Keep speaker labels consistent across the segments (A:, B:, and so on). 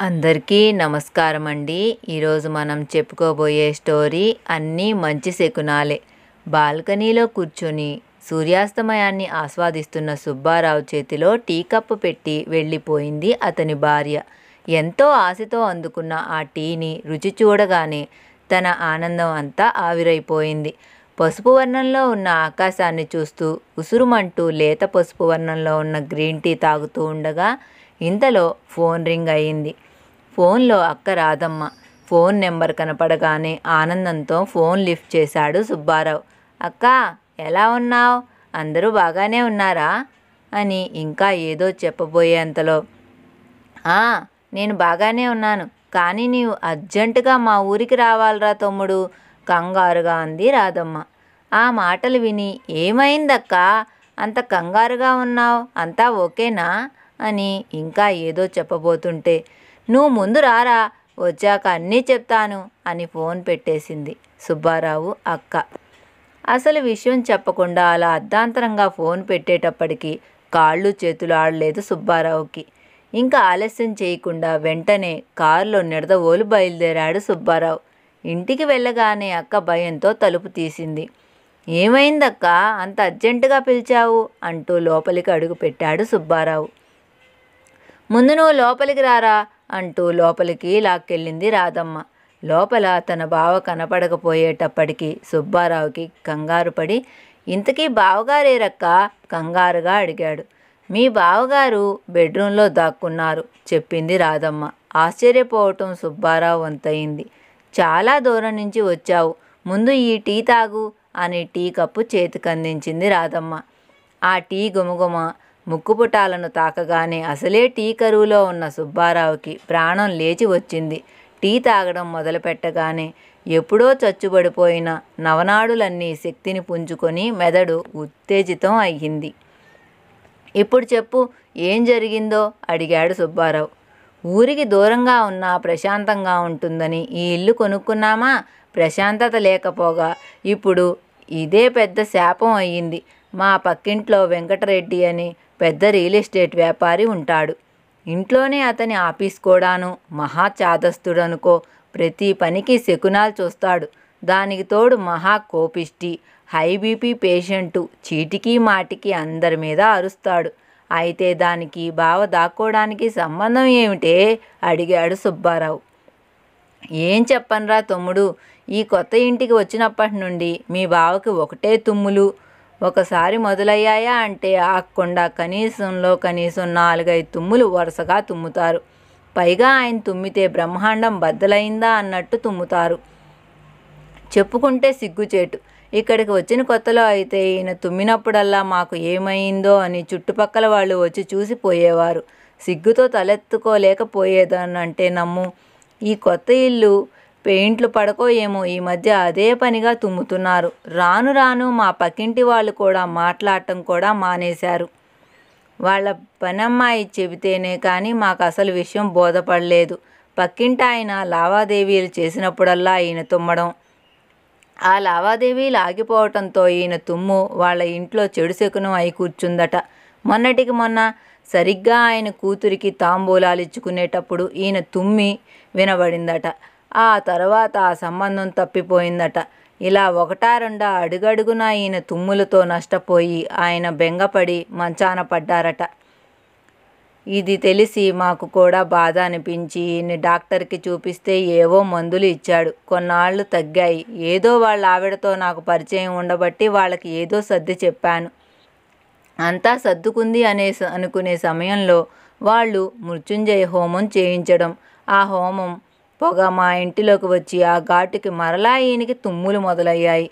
A: అందరికీ నమస్కారం అండి. ఈరోజు మనం చెప్పుకోబోయే స్టోరీ అన్నీ మంచి శకునాలే. బాల్కనీలో కూర్చొని సూర్యాస్తమయాన్ని ఆస్వాదిస్తున్న సుబ్బారావు చేతిలో టీ కప్పు పెట్టి వెళ్ళిపోయింది అతని భార్య. ఎంతో ఆశతో అందుకున్న ఆ టీని రుచి చూడగానే తన ఆనందం అంతా ఆవిరైపోయింది. పసుపు వర్ణంలో ఉన్న ఆకాశాన్ని చూస్తూ ఉసురుమంటూ లేత పసుపు వర్ణంలో ఉన్న గ్రీన్ టీ తాగుతూ ఉండగా ఇంతలో ఫోన్ రింగ్ అయింది. ఫోన్లో అక్క రాధమ్మ. ఫోన్ నెంబర్ కనపడగానే ఆనందంతో ఫోన్ లిఫ్ట్ చేశాడు సుబ్బారావు. అక్క, ఎలా ఉన్నావు? అందరూ బాగానే ఉన్నారా అని ఇంకా ఏదో చెప్పబోయేంతలో నేను బాగానే ఉన్నాను, కానీ నీవు అర్జెంటుగా మా ఊరికి రావాలిరా తమ్ముడు, కంగారుగా అంది రాధమ్మ. ఆ మాటలు విని ఏమైందక్క, అంత కంగారుగా ఉన్నావు, అంతా ఓకేనా అని ఇంకా ఏదో చెప్పబోతుంటే నువ్వు ముందు రారా, వచ్చాక అన్నీ చెప్తాను అని ఫోన్ పెట్టేసింది సుబ్బారావు అక్క. అసలు విషయం చెప్పకుండా అలా అర్ధాంతరంగా ఫోన్ పెట్టేటప్పటికి కాళ్ళు చేతులు ఆడలేదు సుబ్బారావుకి. ఇంకా ఆలస్యం చేయకుండా వెంటనే కారులో నిడదవోలు బయలుదేరాడు సుబ్బారావు. ఇంటికి వెళ్ళగానే అక్క భయంతో తలుపు తీసింది. ఏమైందక్క, అంత అర్జెంటుగా పిలిచావు అంటూ లోపలికి అడుగు పెట్టాడు సుబ్బారావు. ముందు నువ్వు లోపలికి రారా అంటూ లోపలికి లాక్కెళ్ళింది రాధమ్మ. లోపల తన బావ కనపడకపోయేటప్పటికి సుబ్బారావుకి కంగారు పడి, ఇంతకీ బావగారేరక్క కంగారుగా అడిగాడు. మీ బావగారు బెడ్రూమ్లో దాక్కున్నారు చెప్పింది రాధమ్మ. ఆశ్చర్యపోవటం సుబ్బారావు వంతయింది. చాలా దూరం నుంచి వచ్చావు, ముందు ఈ టీ తాగు అని టీ కప్పు చేతికందించింది రాధమ్మ. ఆ టీ గుమగుమ ముక్కుపుటాలను తాకగానే అసలే టీ కరువులో ఉన్న సుబ్బారావుకి ప్రాణం లేచి వచ్చింది. టీ తాగడం మొదలుపెట్టగానే ఎప్పుడో చచ్చుబడిపోయిన నవనాడులన్నీ శక్తిని పుంజుకొని మెదడు ఉత్తేజితం అయ్యింది. ఇప్పుడు చెప్పు, ఏం జరిగిందో అడిగాడు సుబ్బారావు. ఊరికి దూరంగా ఉన్నా ప్రశాంతంగా ఉంటుందని ఈ ఇల్లు కొనుక్కున్నామా, ప్రశాంతత లేకపోగా ఇప్పుడు ఇదే పెద్ద శాపం అయ్యింది. మా పక్కింట్లో వెంకటరెడ్డి అని పెద్ద రియల్ ఎస్టేట్ వ్యాపారి ఉంటాడు. ఇంట్లోనే అతని ఆఫీస్ కూడాను. మహా చాదస్తుడనుకో, ప్రతి పనికి శకునాలు చూస్తాడు. దానికి తోడు మహా కోపిష్టి, హై బీపీ పేషెంటు. చీటికి మాటికి అందరి మీద అరుస్తాడు. అయితే దానికి బావ దాక్కోవడానికి సంబంధం ఏమిటే అడిగాడు సుబ్బారావు. ఏం చెప్పనురా తమ్ముడు, ఈ కొత్త ఇంటికి వచ్చినప్పటి నుండి మీ బావకి ఒకటే తుమ్ములు. ఒకసారి మొదలయ్యాయా అంటే ఆగకుండా కనీసం 4-5 తుమ్ములు వరుసగా తుమ్ముతారు. పైగా ఆయన తుమ్మితే బ్రహ్మాండం బద్దలైందా అన్నట్టు తుమ్ముతారు. చెప్పుకుంటే సిగ్గుచేటు. ఇక్కడికి వచ్చిన కొత్తలో అయితే ఈయన తుమ్మినప్పుడల్లా మాకు ఏమైందో అని చుట్టుపక్కల వాళ్ళు వచ్చి చూసిపోయేవారు. సిగ్గుతో తలెత్తుకోలేకపోయేదానంటే నమ్ము. ఈ కొత్త ఇల్లు పెయింట్లు పడకో ఏమో ఈ మధ్య అదే పనిగా తుమ్ముతున్నారు. రాను రాను మా పక్కింటి వాళ్ళు కూడా మాట్లాడటం కూడా మానేశారు. వాళ్ళ పనమ్మాయి చెబితేనే కానీ మాకు అసలు విషయం బోధపడలేదు. పక్కింటి ఆయన లావాదేవీలు చేసినప్పుడల్లా ఈయన తుమ్మడం, ఆ లావాదేవీలు ఆగిపోవటంతో ఈయన తుమ్ము వాళ్ళ ఇంట్లో చెడు శకునం అయి కూర్చుందట. మొన్నటికి మొన్న సరిగ్గా ఆయన కూతురికి తాంబూలాలు ఇచ్చుకునేటప్పుడు ఈయన తుమ్మి వినబడిందట. ఆ తర్వాత ఆ సంబంధం తప్పిపోయిందట. ఇలా ఒకటా రెండా అడుగడుగునా ఈయన తుమ్ములతో నష్టపోయి ఆయన బెంగపడి మంచాన పడ్డారట. ఇది తెలిసి మాకు కూడా బాధ అనిపించి ఈయన్ని డాక్టర్కి చూపిస్తే ఏవో మందులు ఇచ్చాడు. కొన్నాళ్ళు తగ్గాయి. ఏదో వాళ్ళ ఆవిడతో నాకు పరిచయం ఉండబట్టి వాళ్ళకి ఏదో సర్ది చెప్పాను. అంతా సర్దుకుంది అనుకునే సమయంలో వాళ్ళు మృత్యుంజయ హోమం చేయించడం, ఆ హోమం పొగ మా ఇంటిలోకి వచ్చి ఆ ఘాటుకి మరలా ఈయనకి తుమ్ములు మొదలయ్యాయి.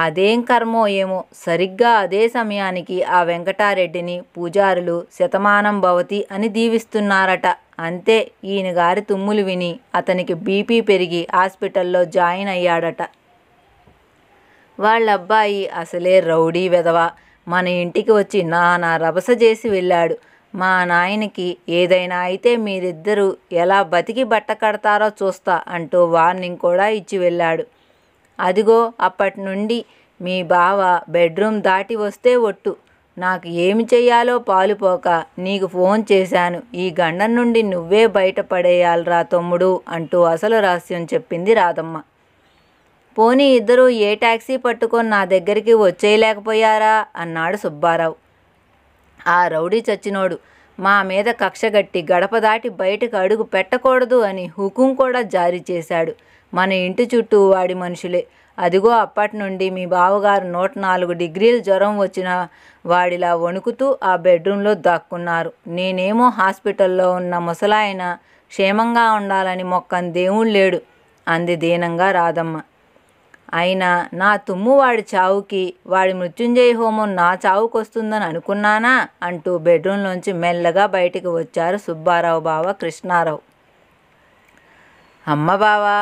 A: అదేం కర్మో ఏమో, సరిగ్గా అదే సమయానికి ఆ వెంకటారెడ్డిని పూజారులు శతమానం భవతి అని దీవిస్తున్నారట. అంతే, ఈయన గారి తుమ్ములు విని అతనికి బీపీ పెరిగి హాస్పిటల్లో జాయిన్ అయ్యాడట. వాళ్ళబ్బాయి అసలే రౌడీ వెధవ. మన ఇంటికి వచ్చి నానా రభస చేసి వెళ్ళాడు. మా నాయనకి ఏదైనా అయితే మీరిద్దరూ ఎలా బతికి బట్ట కడతారో చూస్తా అంటూ వార్నింగ్ కూడా ఇచ్చి వెళ్ళాడు. అదిగో అప్పటి నుండి మీ బావ బెడ్రూమ్ దాటి వస్తే ఒట్టు, నాకు ఏమి చెయ్యాలో పాలుపోక నీకు ఫోన్ చేశాను. ఈ గండం నుండి నువ్వే బయటపడేయాలరా తమ్ముడు అంటూ అసలు రహస్యం చెప్పింది రాధమ్మ. పోనీ ఇద్దరూ ఏ టాక్సీ పట్టుకొని నా దగ్గరికి వచ్చేయలేకపోయారా అన్నాడు సుబ్బారావు. ఆ రౌడీ చచ్చినోడు మా మీద కక్షగట్టి గడప దాటి బయటకు అడుగు పెట్టకూడదు అని హుకుం కూడా జారీ చేశాడు. మన ఇంటి చుట్టూ వాడి మనుషులే. అదిగో అప్పటి నుండి మీ బావగారు 104 డిగ్రీల జ్వరం వచ్చిన వాడిలా వణుకుతూ ఆ బెడ్రూమ్లో దాక్కున్నారు. నేనేమో హాస్పిటల్లో ఉన్న ముసలాయన క్షేమంగా ఉండాలని మొక్కని దేవుడు లేడు అంది దీనంగా రాధమ్మ. అయినా నా తుమ్ము వాడి చావుకి, వాడి మృత్యుంజయ హోమం నా చావుకొస్తుందని అనుకున్నానా అంటూ బెడ్రూమ్లోంచి మెల్లగా బయటికి వచ్చారు సుబ్బారావు బావ కృష్ణారావు. అమ్మ బావా,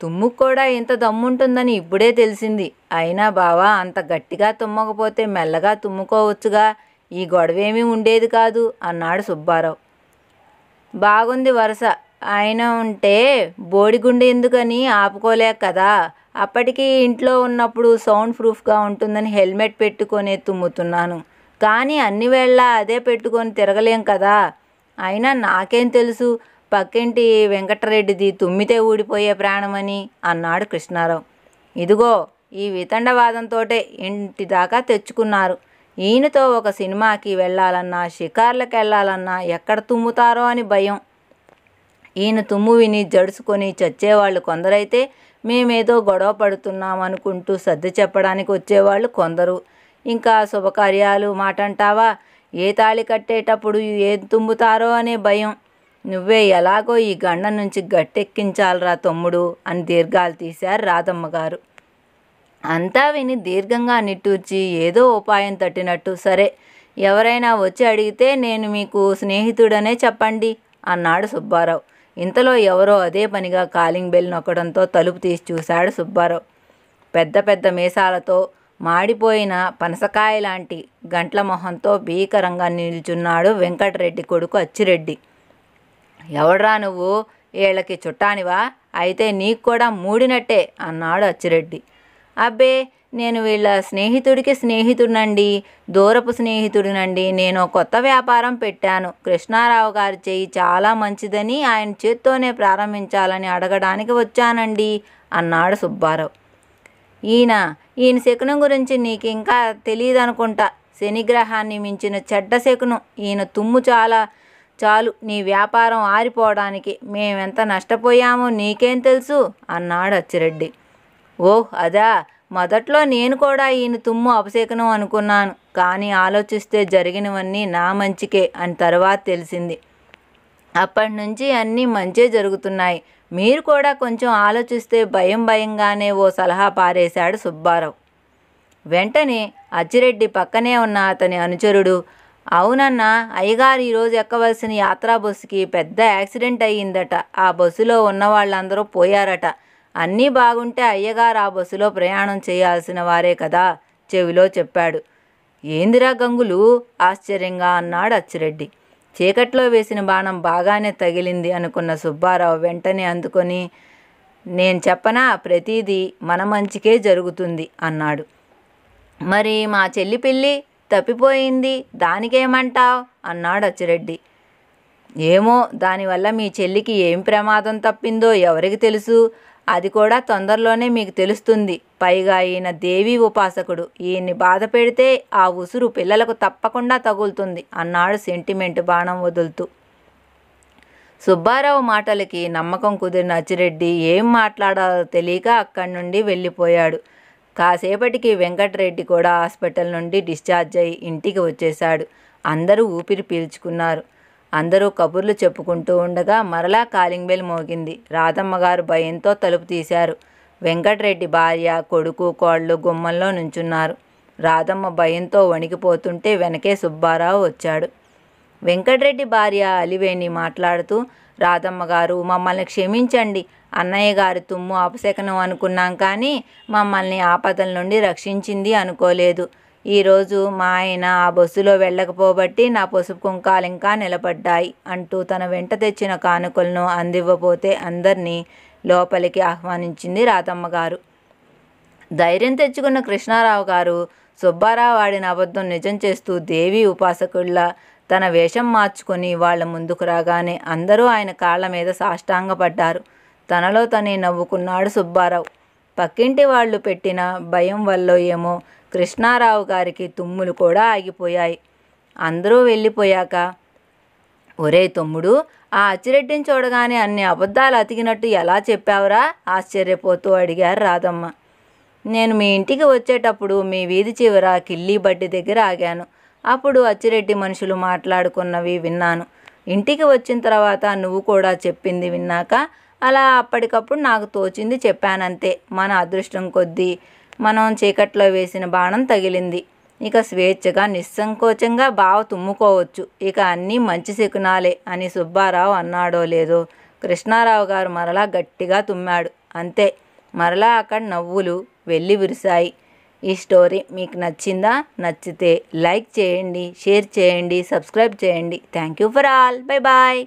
A: తుమ్ముకు కూడా ఇంత దమ్ముంటుందని ఇప్పుడే తెలిసింది. అయినా బావా, అంత గట్టిగా తుమ్మకపోతే మెల్లగా తుమ్ముకోవచ్చుగా, ఈ గొడవేమీ ఉండేది కాదు అన్నాడు సుబ్బారావు. బాగుంది వరుస. ఆయన ఉంటే బోడిగుండె ఎందుకని ఆపుకోలేక కదా. అప్పటికి ఇంట్లో ఉన్నప్పుడు సౌండ్ ప్రూఫ్గా ఉంటుందని హెల్మెట్ పెట్టుకొనే తుమ్ముతున్నాను. కానీ అన్ని వేళ అదే పెట్టుకొని తిరగలేం కదా. అయినా నాకేం తెలుసు పక్కింటి వెంకటరెడ్డిది తుమ్మితే ఊడిపోయే ప్రాణమని అన్నాడు కృష్ణారావు. ఇదిగో ఈ వితండవాదంతోటే ఇంటి దాకా తెచ్చుకున్నారు. ఈయనతో ఒక సినిమాకి వెళ్ళాలన్నా, షికార్లకు వెళ్ళాలన్నా ఎక్కడ తుమ్ముతారో అని భయం. ఈయన తుమ్ము విని జడుసుకొని చచ్చేవాళ్ళు కొందరైతే, మేమేదో గొడవ పడుతున్నాం అనుకుంటూ సర్ది చెప్పడానికి వచ్చేవాళ్ళు కొందరు. ఇంకా శుభకార్యాలు మాట అంటావా, ఏ తాళి కట్టేటప్పుడు ఏం తుమ్ముతారో అనే భయం. నువ్వే ఎలాగో ఈ గండం నుంచి గట్టెక్కించాలరా తమ్ముడు అని దీర్ఘాలు తీశారు రాధమ్మ గారు. అంతా విని దీర్ఘంగా నిట్టూర్చి ఏదో ఉపాయం తట్టినట్టు, సరే ఎవరైనా వచ్చి అడిగితే నేను మీకు స్నేహితుడనే చెప్పండి అన్నాడు సుబ్బారావు. ఇంతలో ఎవరో అదే పనిగా కాలింగ్ బెల్ నొక్కడంతో తలుపు తీసి చూశాడు సుబ్బారావు. పెద్ద పెద్ద మీసాలతో మాడిపోయిన పనసకాయ లాంటి గంట్ల మొహంతో భీకరంగా నిల్చున్నాడు వెంకటరెడ్డి కొడుకు అచ్చిరెడ్డి. ఎవడ్రా నువ్వు, వీళ్ళకి చుట్టానివా? అయితే నీకు కూడా మూడినట్టే అన్నాడు అచ్చిరెడ్డి. అబ్బే, నేను వీళ్ళ స్నేహితుడికి స్నేహితుడినండి, దూరపు స్నేహితుడినండి. నేను కొత్త వ్యాపారం పెట్టాను. కృష్ణారావు గారి చెయ్యి చాలా మంచిదని ఆయన చేత్తోనే ప్రారంభించాలని అడగడానికి వచ్చానండి అన్నాడు సుబ్బారావు. ఈయన శకునం గురించి నీకు ఇంకా తెలియదనుకుంటా. శనిగ్రహాన్ని మించిన చెడ్డ శకునం. ఈయన తుమ్ము చాలు నీ వ్యాపారం ఆరిపోవడానికి. మేమెంత నష్టపోయామో నీకేం తెలుసు అన్నాడు అచ్చిరెడ్డి. ఓహ్ అదా, మొదట్లో నేను కూడా ఈయన తుమ్ము అపశకునం అనుకున్నాను. కానీ ఆలోచిస్తే జరిగినవన్నీ నా మంచికే అని తర్వాత తెలిసింది. అప్పటి నుంచి అన్నీ మంచే జరుగుతున్నాయి. మీరు కూడా కొంచెం ఆలోచిస్తే భయంగానే ఓ సలహా పారేశాడు సుబ్బారావు. వెంటనే అచ్చిరెడ్డి పక్కనే ఉన్న అతని అనుచరుడు, అవునన్నా, అయ్యగారు ఈరోజు ఎక్కవలసిన యాత్రా బస్సుకి పెద్ద యాక్సిడెంట్ అయ్యిందట. ఆ బస్సులో ఉన్న వాళ్ళందరూ పోయారట. అన్నీ బాగుంటే అయ్యగారు ఆ బస్సులో ప్రయాణం చేయాల్సిన వారే కదా చెవిలో చెప్పాడు. ఏందిరా గంగులు ఆశ్చర్యంగా అన్నాడు అచ్చిరెడ్డి. చీకట్లో వేసిన బాణం బాగానే తగిలింది అనుకున్న సుబ్బారావు వెంటనే అందుకొని, నేను చెప్పనా, ప్రతిదీ మన మంచికే జరుగుతుంది అన్నాడు. మరి మా చెల్లి పిల్లి తప్పిపోయింది, దానికేమంటావ్ అన్నాడు అచ్చిరెడ్డి. ఏమో, దానివల్ల మీ చెల్లికి ఏం ప్రమాదం తప్పిందో ఎవరికి తెలుసు. అది కూడా తొందరలోనే మీకు తెలుస్తుంది. పైగా ఈయన దేవీ ఉపాసకుడు. ఈయన్ని బాధ పెడితే ఆ ఉసురు పిల్లలకు తప్పకుండా తగులుతుంది అన్నాడు సెంటిమెంట్ బాణం వదులుతూ. సుబ్బారావు మాటలకి నమ్మకం కుదిరిన అచ్చిరెడ్డి ఏం మాట్లాడాలో తెలియక అక్కడి నుండి వెళ్ళిపోయాడు. కాసేపటికి వెంకటరెడ్డి కూడా హాస్పిటల్ నుండి డిశ్చార్జ్ అయి ఇంటికి వచ్చేశాడు. అందరూ ఊపిరి పీల్చుకున్నారు. అందరూ కబుర్లు చెప్పుకుంటూ ఉండగా మరలా కాలింగ్ బెల్ మోగింది. రాధమ్మగారు భయంతో తలుపు తీశారు. వెంకటరెడ్డి భార్య, కొడుకు, కోళ్ళు గుమ్మంలో నుంచున్నారు. రాధమ్మ భయంతో వణికిపోతుంటే వెనకే సుబ్బారావు వచ్చాడు. వెంకటరెడ్డి భార్య అలివేణి మాట్లాడుతూ, రాధమ్మగారు, మమ్మల్ని క్షమించండి. అన్నయ్య గారి తుమ్ము అపశకనం అనుకున్నాం, కానీ మమ్మల్ని ఆపదల నుండి రక్షించింది అనుకోలేదు. ఈరోజు మా ఆయన ఆ బస్సులో వెళ్ళకపోబట్టి నా పసుపు కుంకాలు ఇంకా నిలబడ్డాయి అంటూ తన వెంట తెచ్చిన కానుకలను అందివ్వబోతే అందరినీ లోపలికి ఆహ్వానించింది రాధమ్మగారు. ధైర్యం తెచ్చుకున్న కృష్ణారావు గారు సుబ్బారావు ఆడిన అబద్ధం నిజం చేస్తూ దేవి ఉపాసకుడిలా తన వేషం మార్చుకొని వాళ్ళ ముందుకు రాగానే అందరూ ఆయన కాళ్ళ మీద సాష్టాంగపడ్డారు. తనలో తనే నవ్వుకున్నాడు సుబ్బారావు. పక్కింటి వాళ్ళు పెట్టిన భయం వల్లో ఏమో కృష్ణారావు గారికి తుమ్ములు కూడా ఆగిపోయాయి. అందరూ వెళ్ళిపోయాక, ఒరే తమ్ముడు, ఆ అచ్చిరెడ్డిని చూడగానే అన్ని అబద్ధాలు అతికినట్టు ఎలా చెప్పావురా ఆశ్చర్యపోతూ అడిగారు రాధమ్మ. నేను మీ ఇంటికి వచ్చేటప్పుడు మీ వీధి చివర కిల్లీ బడ్డి దగ్గర ఆగాను. అప్పుడు అచ్చిరెడ్డి మనుషులు మాట్లాడుకున్నవి విన్నాను. ఇంటికి వచ్చిన తర్వాత నువ్వు కూడా చెప్పింది విన్నాక అలా అప్పటికప్పుడు నాకు తోచింది చెప్పానంతే. మన అదృష్టం కొద్దీ మనం చీకట్లో వేసిన బాణం తగిలింది. ఇక స్వేచ్ఛగా నిస్సంకోచంగా బావ తుమ్ముకోవచ్చు. ఇక అన్నీ మంచి శకునాలే అని సుబ్బారావు అన్నాడో లేదో కృష్ణారావు గారు మరలా గట్టిగా తుమ్మాడు. అంతే, మరలా అక్కడ నవ్వులు వెళ్ళి విరిశాయి. ఈ స్టోరీ మీకు నచ్చిందా? నచ్చితే లైక్ చేయండి, షేర్ చేయండి, సబ్స్క్రైబ్ చేయండి. Thank you for all. Bye bye.